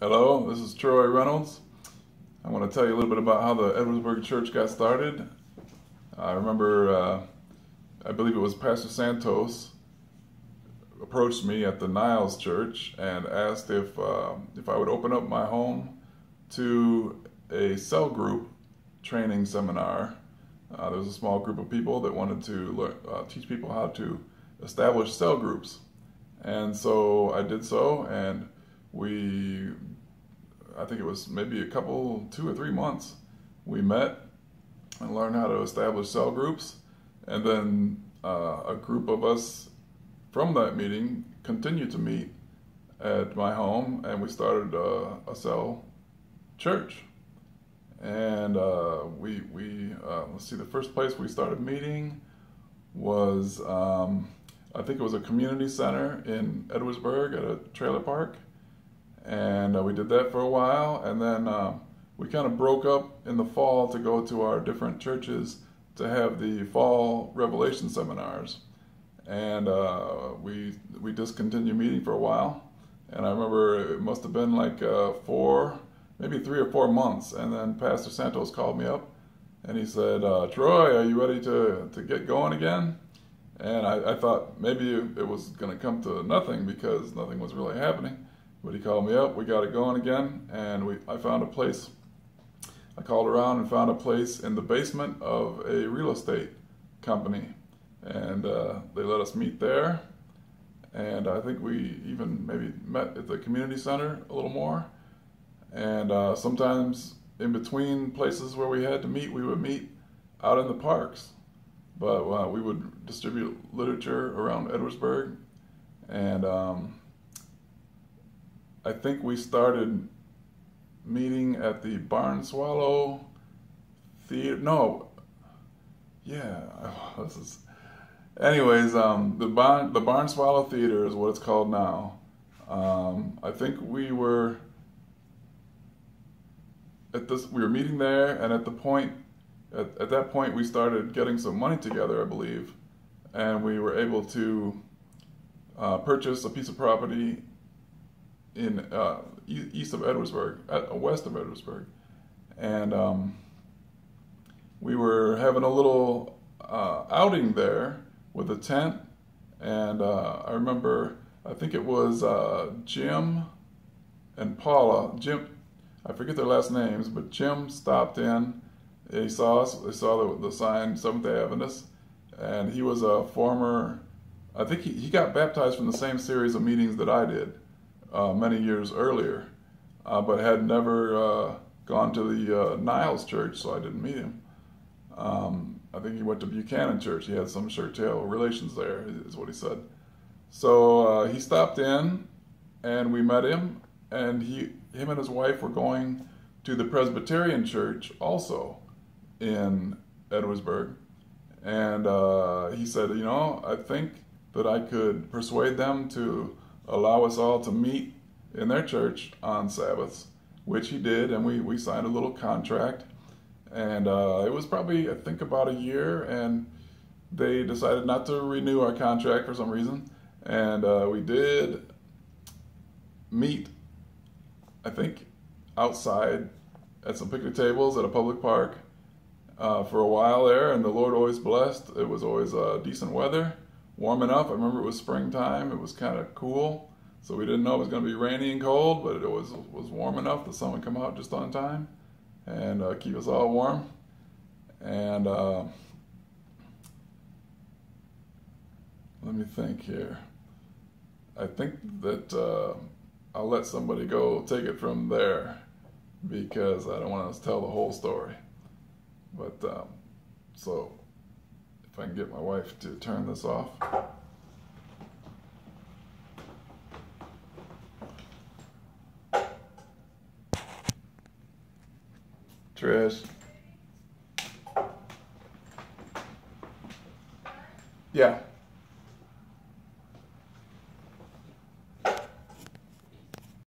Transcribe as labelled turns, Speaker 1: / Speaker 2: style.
Speaker 1: Hello, this is Troy Reynolds. I want to tell you a little bit about how the Edwardsburg Church got started. I remember, I believe it was Pastor Santos approached me at the Niles Church and asked if I would open up my home to a cell group training seminar. There was a small group of people that wanted to teach people how to establish cell groups. And so I did so, and I think it was maybe 2 or 3 months, we met and learned how to establish cell groups. And then a group of us from that meeting continued to meet at my home, and we started a cell church. And let's see, the first place we started meeting was, I think it was a community center in Edwardsburg at a trailer park. And we did that for a while, and then we kind of broke up in the fall to go to our different churches to have the fall Revelation seminars. And we discontinued meeting for a while, and I remember it must have been like maybe 3 or 4 months, and then Pastor Santos called me up, and he said, Troy, are you ready to get going again? And I thought maybe it was going to come to nothing because nothing was really happening. But he called me up, we got it going again, and I found a place. I called around and found a place in the basement of a real estate company. And they let us meet there. And I think we even maybe met at the community center a little more. And sometimes in between places where we had to meet, we would meet out in the parks. But we would distribute literature around Edwardsburg. And I think we started meeting at the Barn Swallow Theater. No, yeah, Anyways, the Barn Swallow Theater is what it's called now. I think we were meeting there, and at that point we started getting some money together, I believe, and we were able to purchase a piece of property in east of Edwardsburg, west of Edwardsburg, and we were having a little outing there with a tent, and I remember, I think it was Jim and Paula. Jim, I forget their last names, but Jim stopped in. He saw us. They saw the sign, Seventh-day Adventist, and he was a former. I think he got baptized from the same series of meetings that I did. Many years earlier, but had never gone to the Niles Church, so I didn't meet him. I think he went to Buchanan Church. He had some Churchill relations there, is what he said. So he stopped in, and we met him, and him and his wife were going to the Presbyterian Church also in Edwardsburg. And he said, I think that I could persuade them to allow us all to meet in their church on Sabbaths, which he did, and we signed a little contract. And it was probably, I think, about a year, and they decided not to renew our contract for some reason. And we did meet, I think, outside at some picnic tables at a public park for a while there, and the Lord always blessed. It was always decent weather. Warm enough. I remember it was springtime. It was kind of cool, so we didn't know it was going to be rainy and cold, but it was warm enough. The sun would come out just on time and keep us all warm. And let me think here. I think that I'll let somebody go take it from there because I don't want to tell the whole story. But so. If I can get my wife to turn this off. Trish. Yeah.